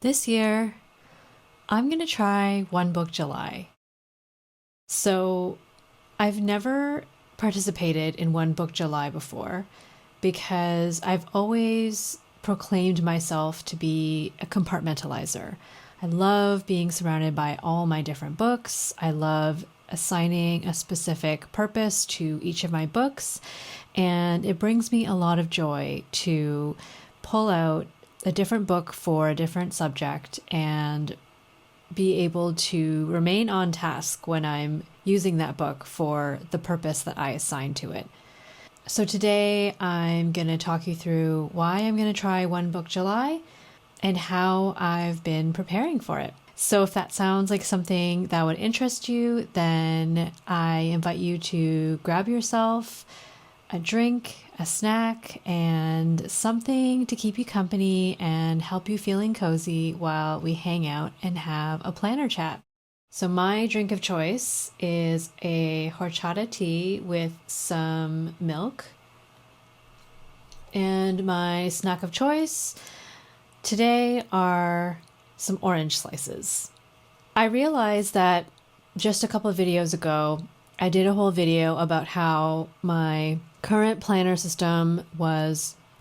This year, I'm going to try One Book July. So, I've never participated in One Book July before because I've always proclaimed myself to be a compartmentalizer. I love being surrounded by all my different books. I love assigning a specific purpose to each of my books, and it brings me a lot of joy to pull out a different book for a different subject and be able to remain on task when I'm using that book for the purpose that I assign to it. So today I'm going to talk you through why I'm going to try One Book July and how I've been preparing for it. So if that sounds like something that would interest you, then I invite you to grab yourself a drink, a snack, and something to keep you company and help you feeling cozy while we hang out and have a planner chat. So my drink of choice is a horchata tea with some milk. And my snack of choice today are some orange slices. I realized that just a couple of videos ago, I did a whole video about how my current planner system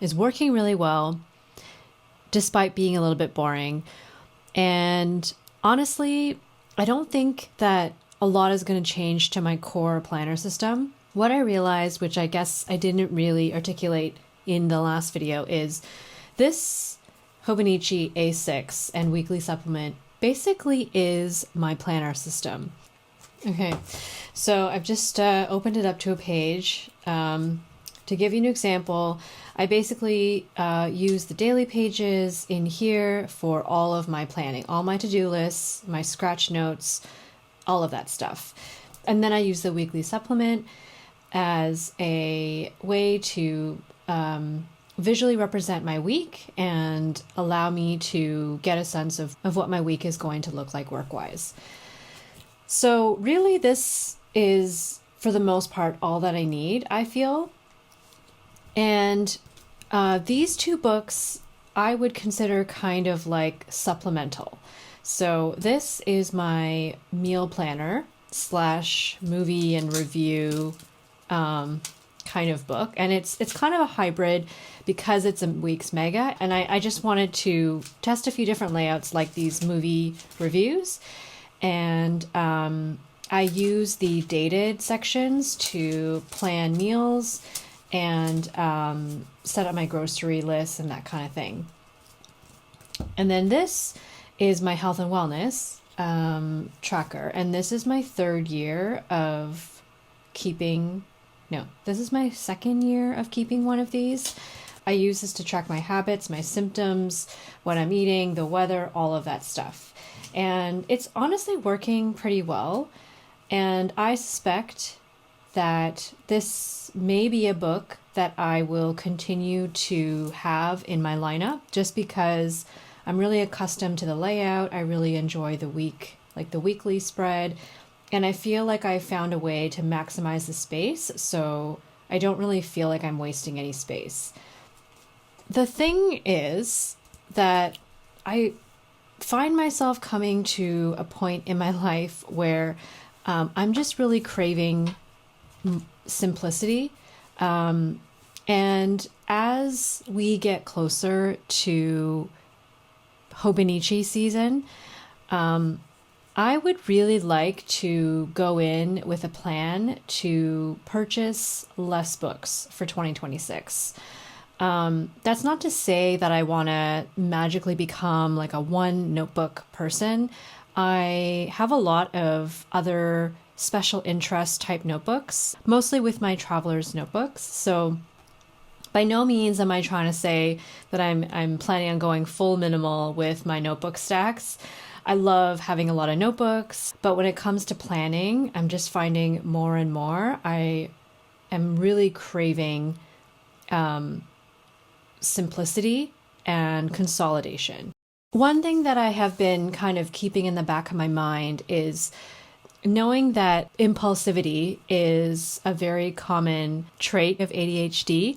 is working really well, despite being a little bit boring. And honestly, I don't think that a lot is going to change to my core planner system. What I realized, which I guess I didn't really articulate in the last video, is this Hobonichi A6 and weekly supplement basically is my planner system. Okay, so I've just opened it up to a page. To give you an example, I basically use the daily pages in here for all of my planning, all my to-do lists, my scratch notes, all of that stuff. And then I use the weekly supplement as a way to visually represent my week and allow me to get a sense of what my week is going to look like work-wise. So really this is, for the most part, all that I need, I feel. And these two books I would consider kind of like supplemental. So this is my meal planner / movie and review kind of book. And it's kind of a hybrid because it's a Weeks mega. And I just wanted to test a few different layouts like these movie reviews. And I use the dated sections to plan meals and set up my grocery list and that kind of thing. And then this is my health and wellness tracker. And this is my third year of this is my second year of keeping one of these. I use this to track my habits, my symptoms, what I'm eating, the weather, all of that stuff. And it's honestly working pretty well. And I suspect that this may be a book that I will continue to have in my lineup just because I'm really accustomed to the layout. I really enjoy the weekly spread. And I feel like I found a way to maximize the space, so I don't really feel like I'm wasting any space. The thing is that I find myself coming to a point in my life where I'm just really craving simplicity. And as we get closer to Hobonichi season, I would really like to go in with a plan to purchase less books for 2026. That's not to say that I want to magically become like a one notebook person. I have a lot of other special interest type notebooks, mostly with my traveler's notebooks. So by no means am I trying to say that I'm planning on going full minimal with my notebook stacks. I love having a lot of notebooks, but when it comes to planning, I'm just finding more and more I am really craving simplicity and consolidation. One thing that I have been kind of keeping in the back of my mind is knowing that impulsivity is a very common trait of ADHD.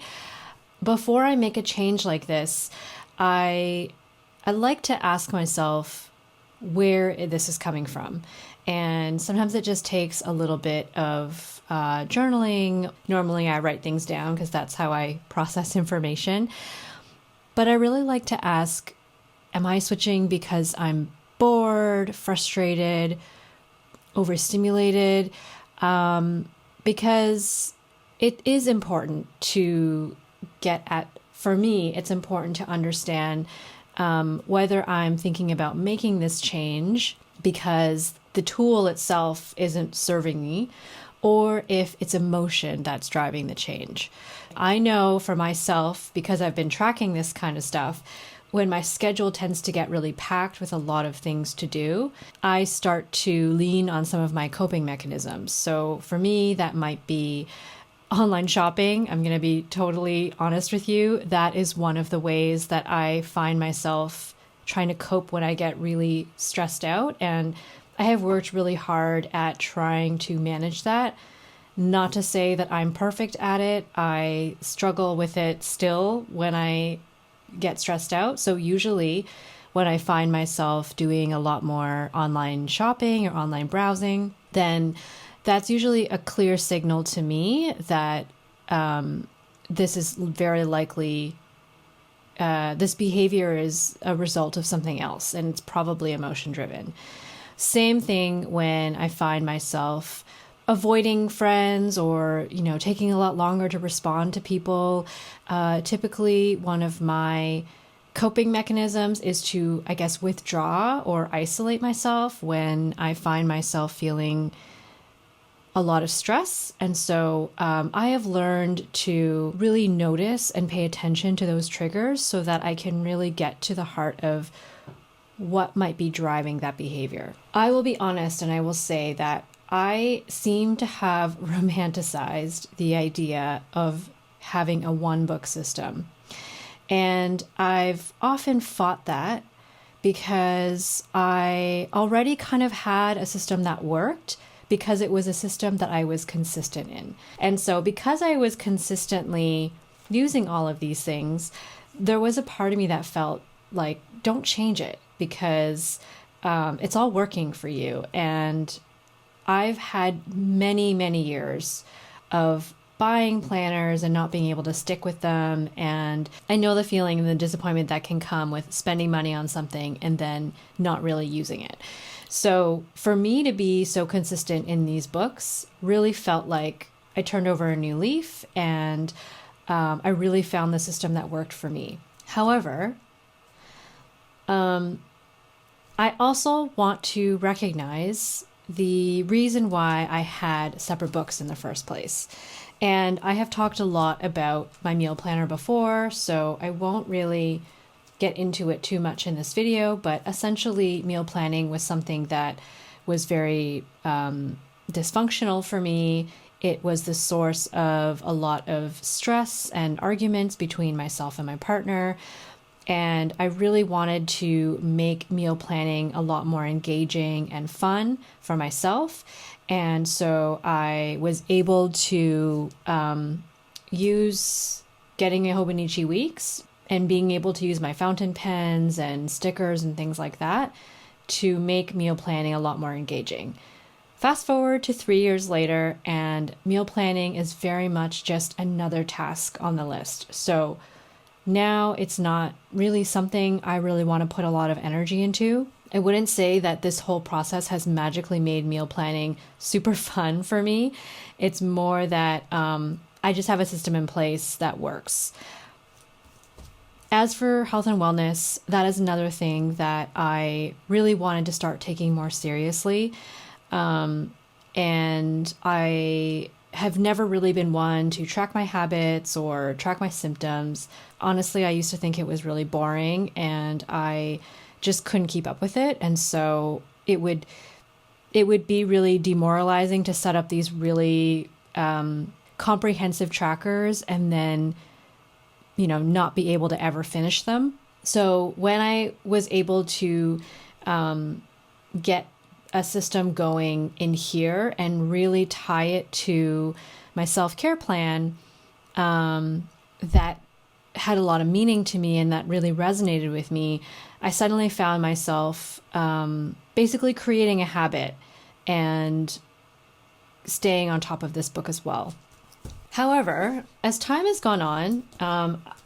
Before I make a change like this, I I like to ask myself where this is coming from. And sometimes it just takes a little bit of journaling. Normally I write things down because that's how I process information. But I really like to ask, am I switching because I'm bored, frustrated, overstimulated? Because it is important to get at, for me, it's important to understand whether I'm thinking about making this change because the tool itself isn't serving me, or if it's emotion that's driving the change. I know for myself, because I've been tracking this kind of stuff, when my schedule tends to get really packed with a lot of things to do, I start to lean on some of my coping mechanisms. So for me, that might be online shopping. I'm going to be totally honest with you. That is one of the ways that I find myself trying to cope when I get really stressed out. And I have worked really hard at trying to manage that. Not to say that I'm perfect at it. I struggle with it still when I get stressed out. So usually when I find myself doing a lot more online shopping or online browsing, then that's usually a clear signal to me that this is very likely, this behavior is a result of something else, and it's probably emotion driven. Same thing when I find myself avoiding friends or, taking a lot longer to respond to people. Typically, one of my coping mechanisms is to, I guess, withdraw or isolate myself when I find myself feeling a lot of stress. And so I have learned to really notice and pay attention to those triggers so that I can really get to the heart of what might be driving that behavior. I will be honest and I will say that I seem to have romanticized the idea of having a one book system. And I've often fought that because I already kind of had a system that worked because it was a system that I was consistent in. And so because I was consistently using all of these things, there was a part of me that felt like, don't change it because it's all working for you. And I've had many, many years of buying planners and not being able to stick with them. And I know the feeling and the disappointment that can come with spending money on something and then not really using it. So for me to be so consistent in these books really felt like I turned over a new leaf and I really found the system that worked for me. However, I also want to recognize the reason why I had separate books in the first place. And I have talked a lot about my meal planner before, so I won't really get into it too much in this video, but essentially meal planning was something that was very dysfunctional for me. It was the source of a lot of stress and arguments between myself and my partner. And I really wanted to make meal planning a lot more engaging and fun for myself. And so I was able to use getting a Hobonichi Weeks and being able to use my fountain pens and stickers and things like that to make meal planning a lot more engaging. Fast forward to 3 years later, and meal planning is very much just another task on the list. So now it's not really something I really want to put a lot of energy into. I wouldn't say that this whole process has magically made meal planning super fun for me. It's more that I just have a system in place that works. As for health and wellness, that is another thing that I really wanted to start taking more seriously. And I have never really been one to track my habits or track my symptoms. Honestly, I used to think it was really boring and I just couldn't keep up with it. And so it would be really demoralizing to set up these really comprehensive trackers and then, not be able to ever finish them. So when I was able to get a system going in here and really tie it to my self-care plan, that had a lot of meaning to me and that really resonated with me, I suddenly found myself basically creating a habit and staying on top of this book as well. However, as time has gone on,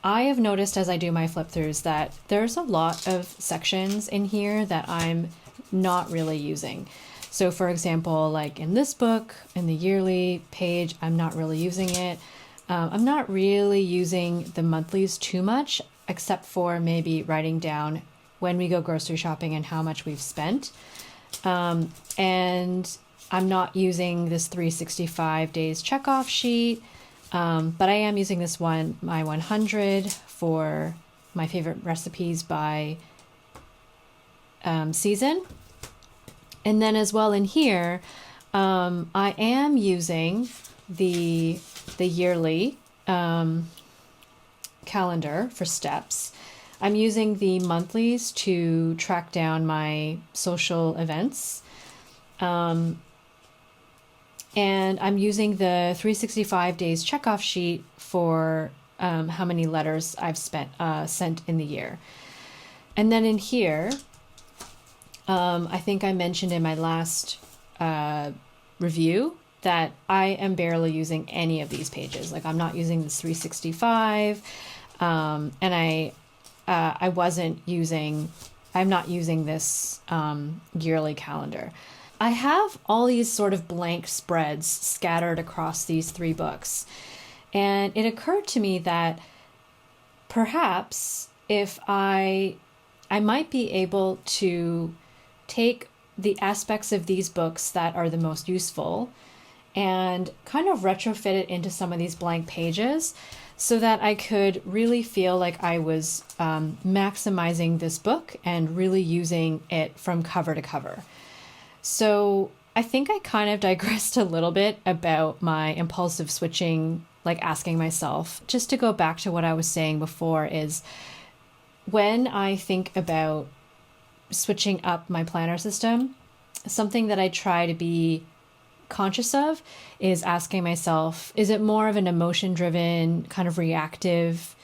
I have noticed as I do my flip throughs that there's a lot of sections in here that I'm not really using. So for example, like in this book, in the yearly page, I'm not really using it. I'm not really using the monthlies too much, except for maybe writing down when we go grocery shopping and how much we've spent. And I'm not using this 365 days checkoff sheet, but I am using this one, my 100, for my favorite recipes by season. And then as well in here, I am using the yearly calendar for steps. I'm using the monthlies to track down my social events. And I'm using the 365 days checkoff sheet for how many letters I've sent in the year. And then in here, I think I mentioned in my last review that I am barely using any of these pages. Like I'm not using this 365, and I'm not using this yearly calendar. I have all these sort of blank spreads scattered across these 3 books. And it occurred to me that perhaps if I might be able to take the aspects of these books that are the most useful and kind of retrofit it into some of these blank pages so that I could really feel like I was maximizing this book and really using it from cover to cover. So I think I kind of digressed a little bit about my impulsive switching, like asking myself, just to go back to what I was saying before, is when I think about switching up my planner system, something that I try to be conscious of is asking myself, is it more of an emotion-driven kind of reactive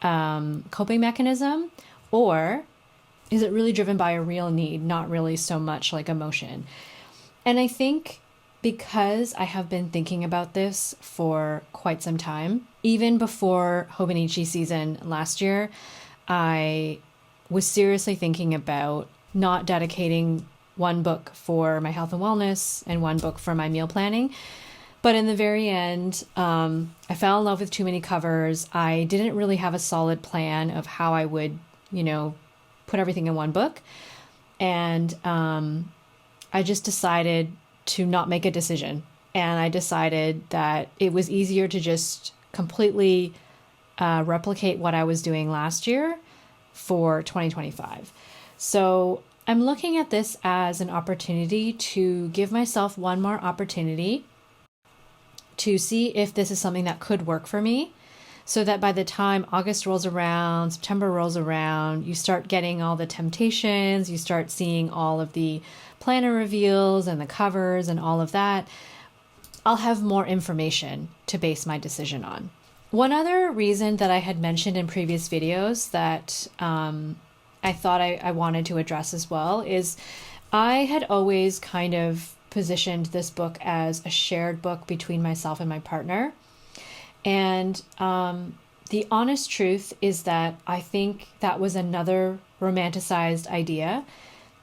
coping mechanism, or is it really driven by a real need, not really so much like emotion? And I think because I have been thinking about this for quite some time, even before Hobonichi season last year, I was seriously thinking about not dedicating one book for my health and wellness and one book for my meal planning. But in the very end, I fell in love with too many covers. I didn't really have a solid plan of how I would, put everything in one book. And I just decided to not make a decision. And I decided that it was easier to just completely replicate what I was doing last year for 2025. So I'm looking at this as an opportunity to give myself one more opportunity to see if this is something that could work for me, so that by the time August rolls around, September rolls around, you start getting all the temptations, you start seeing all of the planner reveals and the covers and all of that, I'll have more information to base my decision on. One other reason that I had mentioned in previous videos that I thought I wanted to address as well is I had always kind of positioned this book as a shared book between myself and my partner. And the honest truth is that I think that was another romanticized idea,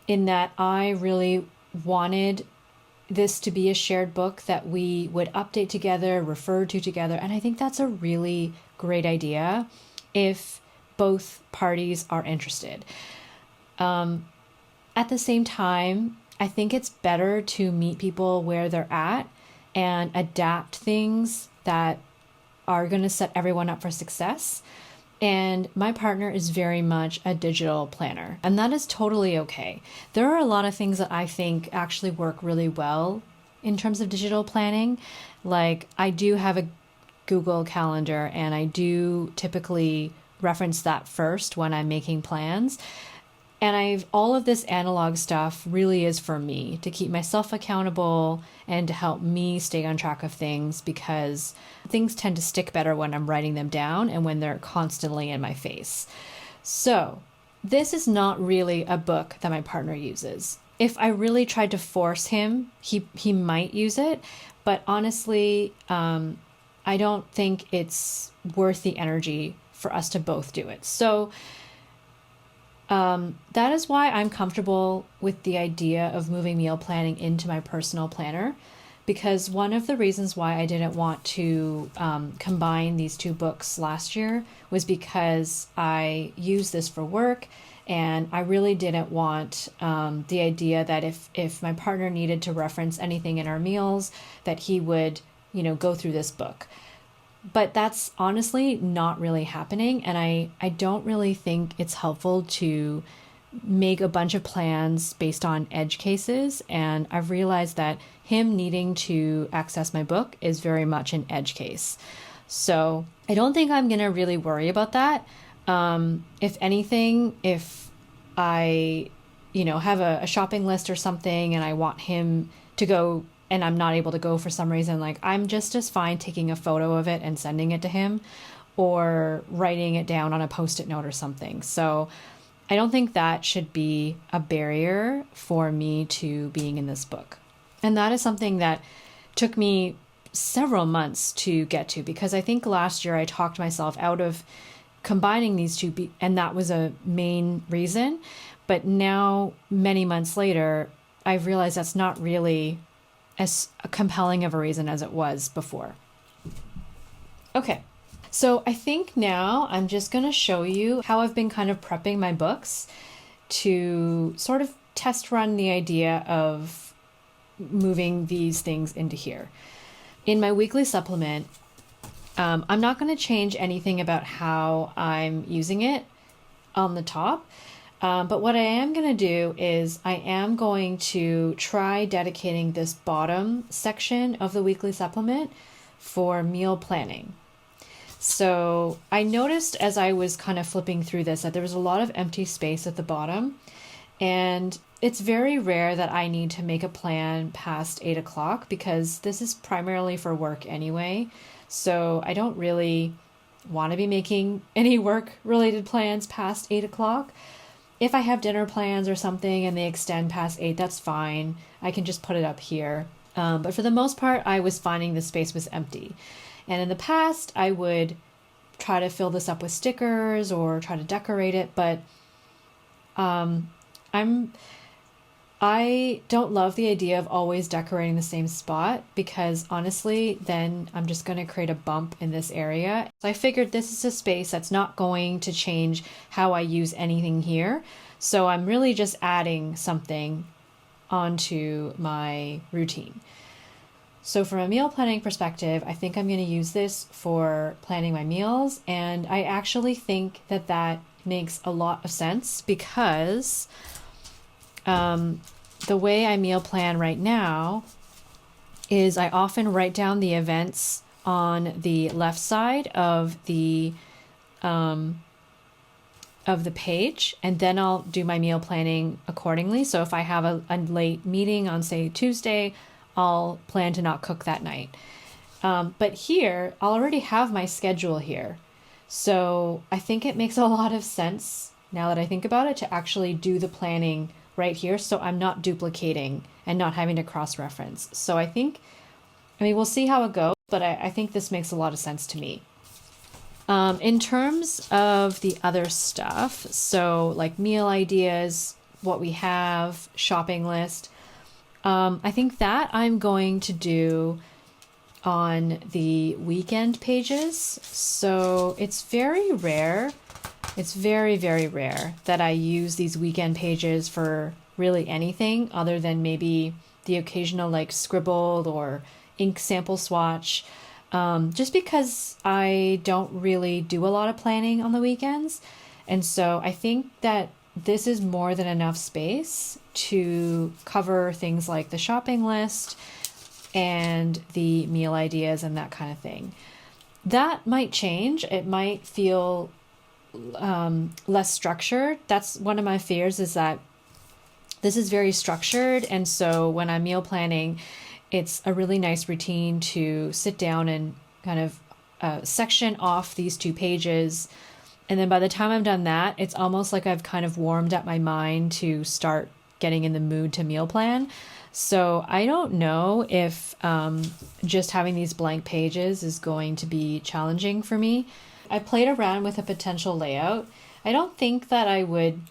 in that I really wanted this to be a shared book that we would update together, refer to together. And I think that's a really great idea if both parties are interested. At the same time, I think it's better to meet people where they're at and adapt things that are going to set everyone up for success. And my partner is very much a digital planner, and that is totally okay. There are a lot of things that I think actually work really well in terms of digital planning. Like I do have a Google Calendar, and I do typically reference that first when I'm making plans. And all of this analog stuff really is for me to keep myself accountable and to help me stay on track of things, because things tend to stick better when I'm writing them down and when they're constantly in my face. So this is not really a book that my partner uses. If I really tried to force him, he might use it, but honestly, I don't think it's worth the energy for us to both do it. So that is why I'm comfortable with the idea of moving meal planning into my personal planner, because one of the reasons why I didn't want to combine these two books last year was because I use this for work, and I really didn't want the idea that if my partner needed to reference anything in our meals, that he would, go through this book. But that's honestly not really happening. And I don't really think it's helpful to make a bunch of plans based on edge cases. And I've realized that him needing to access my book is very much an edge case. So I don't think I'm going to really worry about that. If anything, if I, have a shopping list or something and I want him to go and I'm not able to go for some reason, like, I'm just as fine taking a photo of it and sending it to him, or writing it down on a Post-it note or something. So I don't think that should be a barrier for me to being in this book. And that is something that took me several months to get to, because I think last year I talked myself out of combining these two, and that was a main reason. But now, many months later, I've realized that's not really as compelling of a reason as it was before. Okay, so I think now I'm just going to show you how I've been kind of prepping my books to sort of test run the idea of moving these things into here. In my weekly supplement, I'm not going to change anything about how I'm using it on the top. But what I am going to do is I am going to try dedicating this bottom section of the weekly supplement for meal planning. So I noticed as I was kind of flipping through this that there was a lot of empty space at the bottom, and it's very rare that I need to make a plan past 8 o'clock, because this is primarily for work anyway. So I don't really want to be making any work related plans past 8 o'clock. If I have dinner plans or something and they extend past 8, that's fine. I can just put it up here. But for the most part, I was finding the space was empty. And in the past, I would try to fill this up with stickers or try to decorate it. But I don't love the idea of always decorating the same spot, because honestly, then I'm just going to create a bump in this area. So I figured this is a space that's not going to change how I use anything here. So I'm really just adding something onto my routine. So from a meal planning perspective, I think I'm going to use this for planning my meals. And I actually think that that makes a lot of sense, because the way I meal plan right now is I often write down the events on the left side of the page, and then I'll do my meal planning accordingly. So if I have a late meeting on, say, Tuesday, I'll plan to not cook that night. But here, I'll already have my schedule here. So I think it makes a lot of sense, now that I think about it, to actually do the planning right here, so I'm not duplicating and not having to cross-reference. So I mean, we'll see how it goes, but I think this makes a lot of sense to me. In terms of the other stuff, so like meal ideas, what we have, shopping list, I think that I'm going to do on the weekend pages. So it's very rare. It's very, very rare that I use these weekend pages for really anything other than maybe the occasional like scribble or ink sample swatch, just because I don't really do a lot of planning on the weekends. And so I think that this is more than enough space to cover things like the shopping list and the meal ideas and that kind of thing. That might change. It might feel less structured. That's one of my fears, is that this is very structured. And so when I'm meal planning, it's a really nice routine to sit down and kind of section off these 2 pages. And then by the time I'm done that, it's almost like I've kind of warmed up my mind to start getting in the mood to meal plan. So I don't know if just having these blank pages is going to be challenging for me. I played around with a potential layout. I don't think that I would,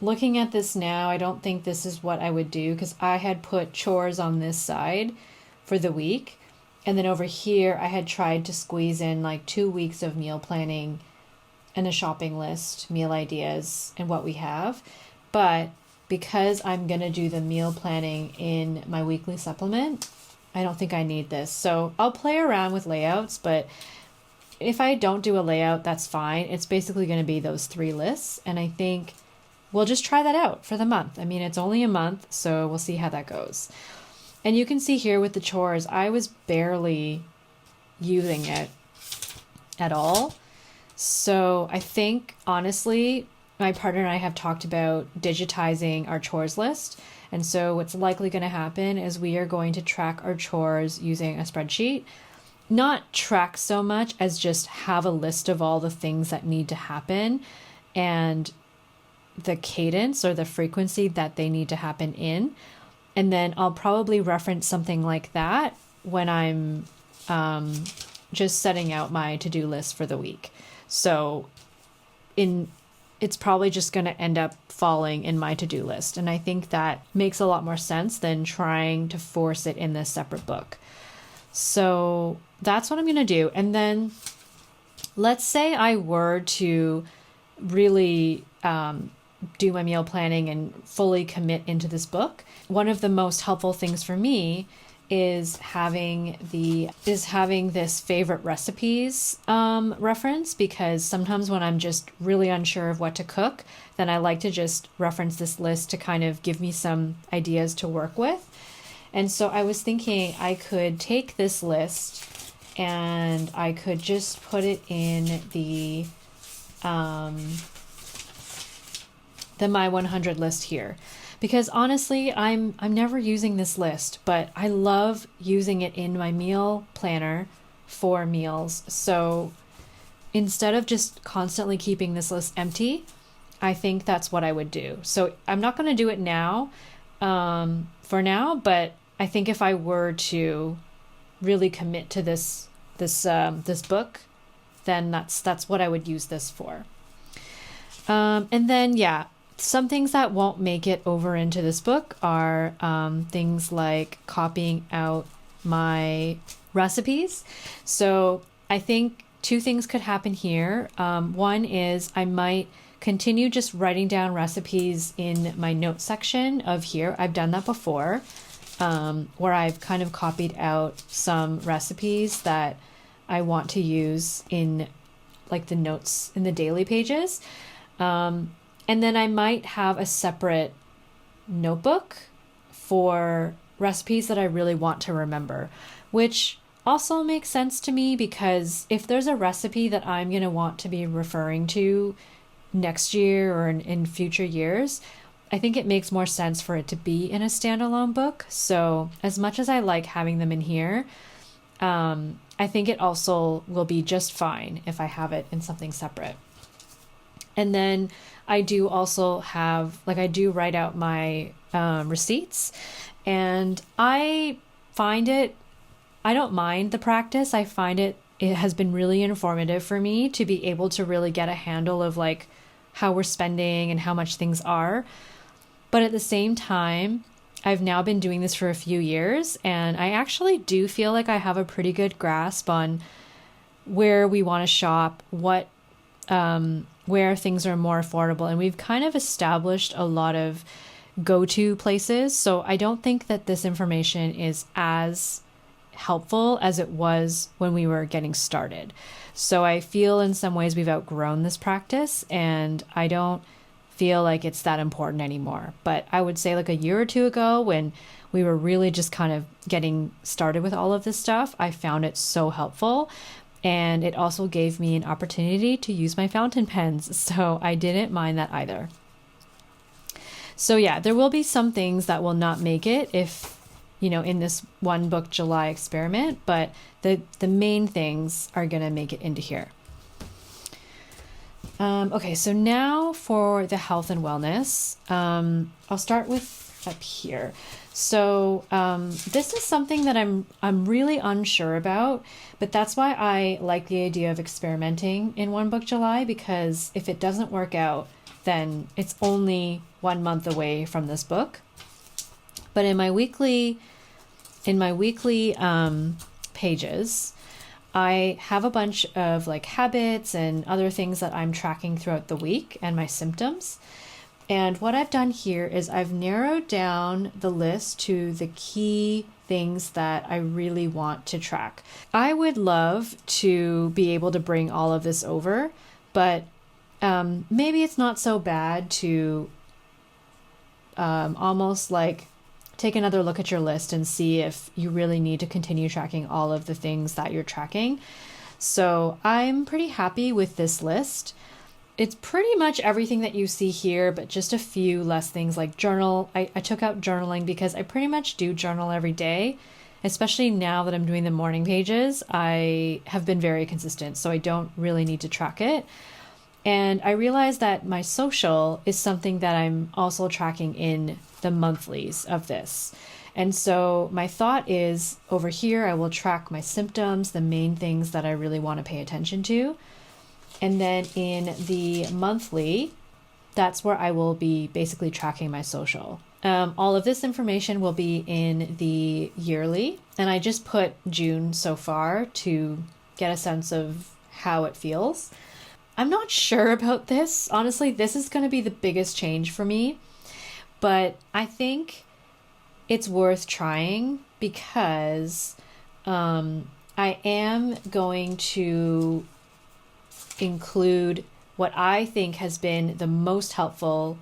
looking at this now, I don't think this is what I would do, because I had put chores on this side for the week. And then over here, I had tried to squeeze in like 2 weeks of meal planning and a shopping list, meal ideas, and what we have. But because I'm going to do the meal planning in my weekly supplement, I don't think I need this. So I'll play around with layouts, but if I don't do a layout, that's fine. It's basically going to be those 3 lists. And I think we'll just try that out for the month. I mean, it's only a month, so we'll see how that goes. And you can see here with the chores, I was barely using it at all. So I think, honestly, my partner and I have talked about digitizing our chores list. And so what's likely going to happen is we are going to track our chores using a spreadsheet. Not track so much as just have a list of all the things that need to happen and the cadence or the frequency that they need to happen in. And then I'll probably reference something like that when I'm just setting out my to-do list for the week. So it's probably just going to end up falling in my to-do list. And I think that makes a lot more sense than trying to force it in this separate book. So that's what I'm going to do. And then let's say I were to really do my meal planning and fully commit into this book. One of the most helpful things for me is having this favorite recipes reference, because sometimes when I'm just really unsure of what to cook, then I like to just reference this list to kind of give me some ideas to work with. And so I was thinking I could take this list and I could just put it in the My 100 list here. Because honestly, I'm never using this list, but I love using it in my meal planner for meals. So instead of just constantly keeping this list empty, I think that's what I would do. So I'm not going to do it now, for now, but I think if I were to really commit to this book, then that's what I would use this for. And then, yeah, some things that won't make it over into this book are things like copying out my recipes. So I think 2 things could happen here. One is I might continue just writing down recipes in my notes section of here. I've done that before, where I've kind of copied out some recipes that I want to use in like the notes in the daily pages. And then I might have a separate notebook for recipes that I really want to remember, which also makes sense to me, because if there's a recipe that I'm going to want to be referring to next year or in future years, I think it makes more sense for it to be in a standalone book. So as much as I like having them in here, I think it also will be just fine if I have it in something separate. And then I do also have, I do write out my receipts, and I don't mind the practice. I find it has been really informative for me to be able to really get a handle of how we're spending and how much things are. But at the same time, I've now been doing this for a few years, and I actually do feel like I have a pretty good grasp on where we want to shop, where things are more affordable. And we've kind of established a lot of go-to places. So I don't think that this information is as helpful as it was when we were getting started. So I feel in some ways we've outgrown this practice, and I don't feel like it's that important anymore. But I would say a year or 2 ago, when we were really just kind of getting started with all of this stuff, I found it so helpful. And it also gave me an opportunity to use my fountain pens. So I didn't mind that either. So yeah, there will be some things that will not make it if, in this One Book July experiment, but the main things are going to make it into here. Okay, so now for the health and wellness, I'll start with up here. So this is something that I'm really unsure about, but that's why I like the idea of experimenting in One Book July, because if it doesn't work out, then it's only 1 month away from this book. But in my weekly pages, I have a bunch of like habits and other things that I'm tracking throughout the week and my symptoms. And what I've done here is I've narrowed down the list to the key things that I really want to track. I would love to be able to bring all of this over, but maybe it's not so bad to almost like take another look at your list and see if you really need to continue tracking all of the things that you're tracking. So I'm pretty happy with this list. It's pretty much everything that you see here, but just a few less things like journal. I took out journaling because I pretty much do journal every day, especially now that I'm doing the morning pages. I have been very consistent, so I don't really need to track it. And I realized that my social is something that I'm also tracking in the monthlies of this. And so my thought is over here, I will track my symptoms, the main things that I really want to pay attention to. And then in the monthly, that's where I will be basically tracking my social. All of this information will be in the yearly. And I just put June so far to get a sense of how it feels. I'm not sure about this. Honestly, this is going to be the biggest change for me. But I think it's worth trying because I am going to include what I think has been the most helpful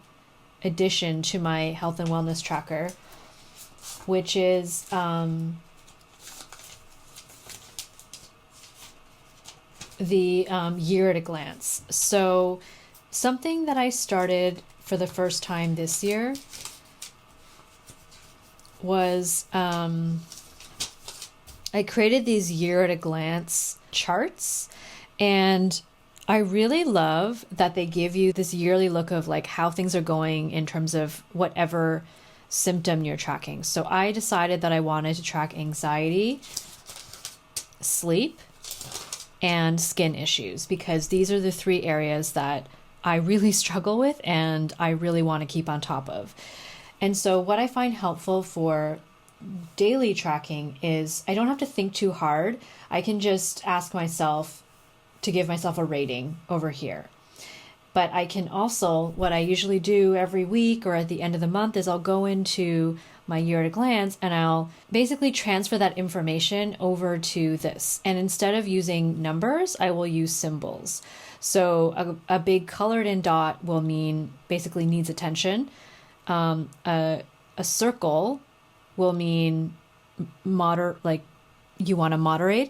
addition to my health and wellness tracker, which is the year at a glance. So something that I started for the first time this year was I created these year at a glance charts, and I really love that they give you this yearly look of like how things are going in terms of whatever symptom you're tracking. So I decided that I wanted to track anxiety, sleep, and skin issues, because these are the 3 areas that I really struggle with and I really want to keep on top of. And so what I find helpful for daily tracking is I don't have to think too hard. I can just ask myself to give myself a rating over here. But I can also, what I usually do every week or at the end of the month is I'll go into my year at a glance and I'll basically transfer that information over to this. And instead of using numbers, I will use symbols. So a big colored in dot will mean basically needs attention. A circle will mean like you want to monitor, you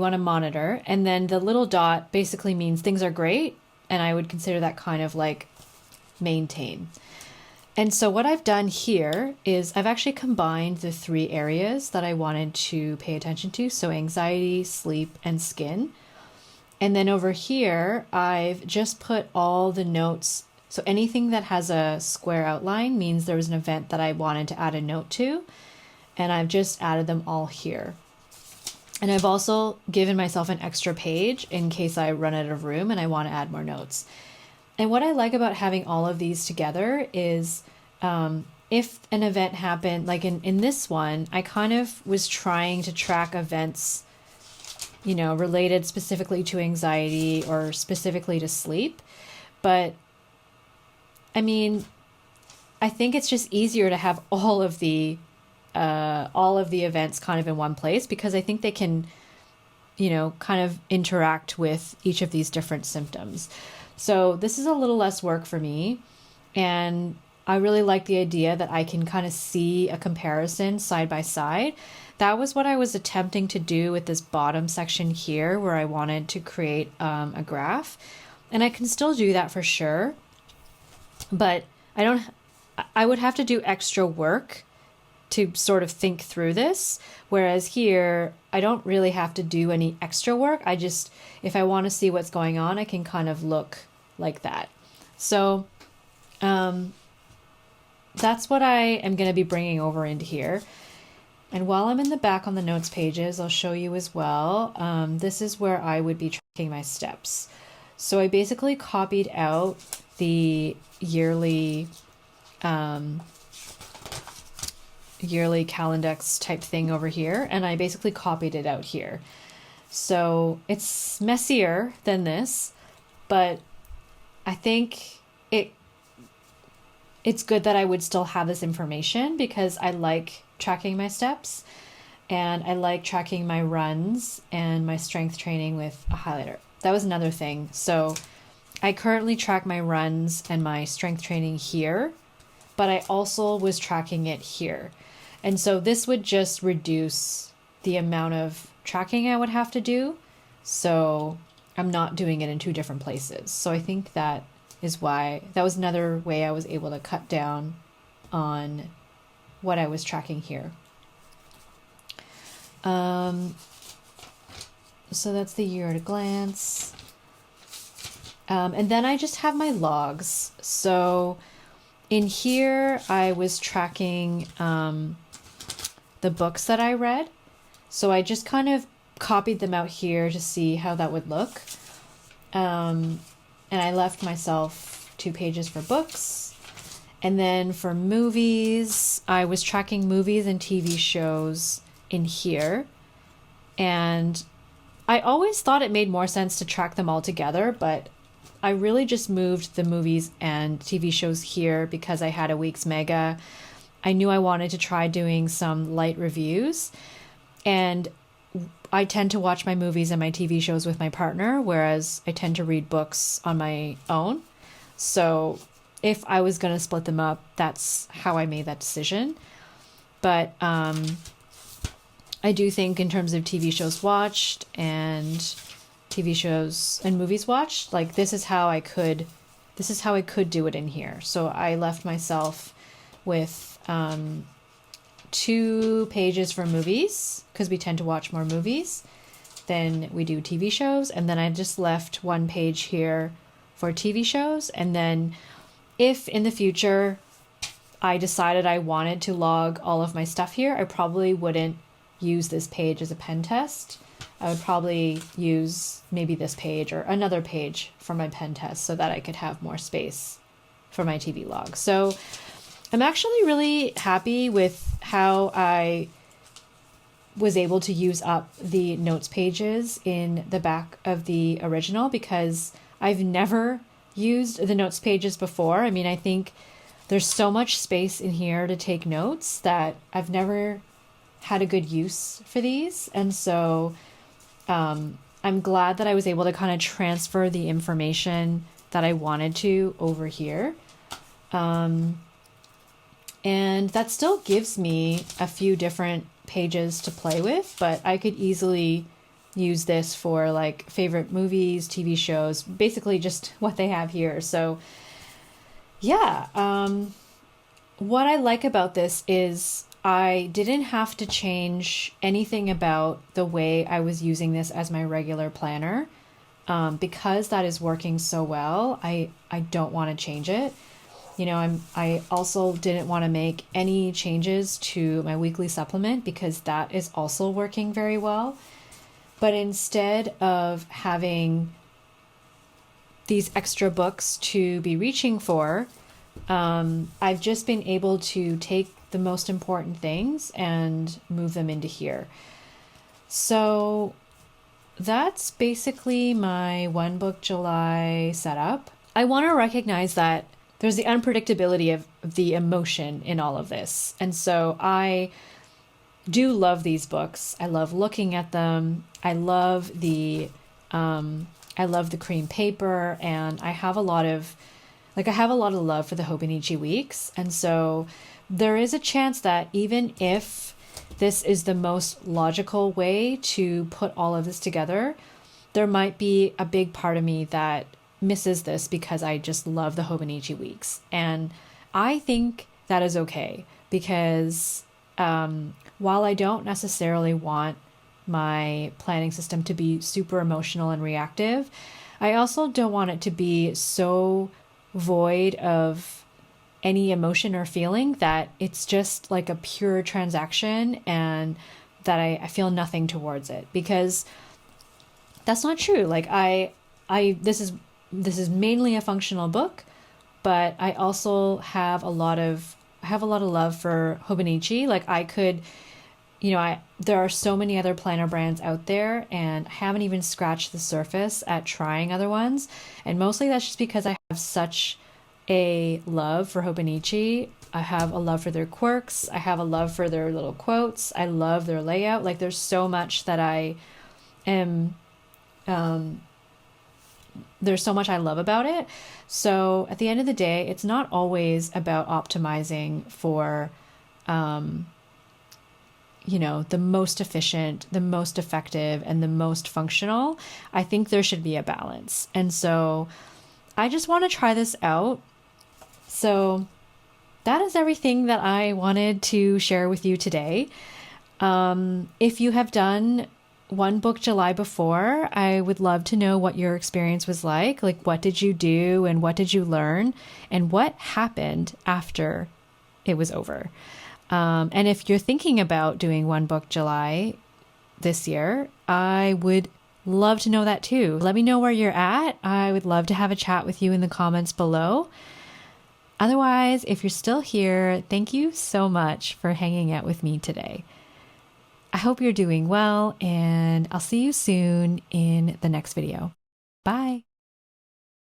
want to monitor. And then the little dot basically means things are great. And I would consider that kind of like maintain. And so what I've done here is I've actually combined the 3 areas that I wanted to pay attention to. So anxiety, sleep, and skin. And then over here, I've just put all the notes. So anything that has a square outline means there was an event that I wanted to add a note to. And I've just added them all here. And I've also given myself an extra page in case I run out of room and I want to add more notes. And what I like about having all of these together is if an event happened, like in this one, I kind of was trying to track events, related specifically to anxiety or specifically to sleep. But I mean, I think it's just easier to have all of the events kind of in one place, because I think they can, kind of interact with each of these different symptoms. So this is a little less work for me. And I really like the idea that I can kind of see a comparison side by side. That was what I was attempting to do with this bottom section here, where I wanted to create a graph. And I can still do that for sure, but I would have to do extra work to sort of think through this. Whereas here, I don't really have to do any extra work. I just, if I want to see what's going on, I can kind of look like that. So that's what I am going to be bringing over into here. And while I'm in the back on the notes pages, I'll show you as well. This is where I would be tracking my steps. So I basically copied out the yearly Calendex type thing over here, and I basically copied it out here. So it's messier than this, but I think it's good that I would still have this information because I like tracking my steps and I like tracking my runs and my strength training with a highlighter. That was another thing. So I currently track my runs and my strength training here, but I also was tracking it here. And so this would just reduce the amount of tracking I would have to do. So I'm not doing it in two different places. So I think that is why, that was another way I was able to cut down on what I was tracking here. So that's the year at a glance. And then I just have my logs. So in here, I was tracking the books that I read. So I just kind of copied them out here to see how that would look. And I left myself 2 pages for books. And then for movies, I was tracking movies and TV shows in here. And I always thought it made more sense to track them all together, but I really just moved the movies and TV shows here because I had a Weeks Mega. I knew I wanted to try doing some light reviews, and I tend to watch my movies and my TV shows with my partner, whereas I tend to read books on my own. So if I was going to split them up, that's how I made that decision. But I do think in terms of TV shows watched and TV shows and movies watched, like this is how I could do it in here. So I left myself with 2 pages for movies because we tend to watch more movies than we do TV shows. And then I just left 1 page here for TV shows. And then if in the future I decided I wanted to log all of my stuff here, I probably wouldn't use this page as a pen test. I would probably use maybe this page or another page for my pen test so that I could have more space for my TV log. So I'm actually really happy with how I was able to use up the notes pages in the back of the original because I've never used the notes pages before. I mean, I think there's so much space in here to take notes that I've never had a good use for these. And so I'm glad that I was able to kind of transfer the information that I wanted to over here. And that still gives me a few different pages to play with, but I could easily use this for like favorite movies, TV shows, basically just what they have here. So yeah, what I like about this is I didn't have to change anything about the way I was using this as my regular planner. Because that is working so well, I don't want to change it. You know, I also didn't want to make any changes to my weekly supplement because that is also working very well. But instead of having these extra books to be reaching for, I've just been able to take the most important things and move them into here. So that's basically my One Book July setup. I want to recognize that there's the unpredictability of the emotion in all of this. And so I do love these books. I love looking at them. I love the cream paper, and I have a lot of Like I have a lot of love for the Hobonichi Weeks. And so there is a chance that even if this is the most logical way to put all of this together, there might be a big part of me that misses this because I just love the Hobonichi Weeks. And I think that is okay because while I don't necessarily want my planning system to be super emotional and reactive, I also don't want it to be so void of any emotion or feeling that it's just like a pure transaction and that I feel nothing towards it, because that's not true. Like this is mainly a functional book, but I also have a lot of love for Hobonichi. Like I could, there are so many other planner brands out there, and I haven't even scratched the surface at trying other ones. And mostly that's just because I have such a love for Hobonichi. I have a love for their quirks. I have a love for their little quotes. I love their layout. Like there's so much that there's so much I love about it. So at the end of the day, it's not always about optimizing for, the most efficient, the most effective, and the most functional. I think there should be a balance. And so I just want to try this out. So that is everything that I wanted to share with you today. If you have done One Book July before, I would love to know what your experience was like. Like, what did you do and what did you learn and what happened after it was over? And if you're thinking about doing One Book July this year, I would love to know that too. Let me know where you're at. I would love to have a chat with you in the comments below. Otherwise, if you're still here, thank you so much for hanging out with me today. I hope you're doing well, and I'll see you soon in the next video. Bye.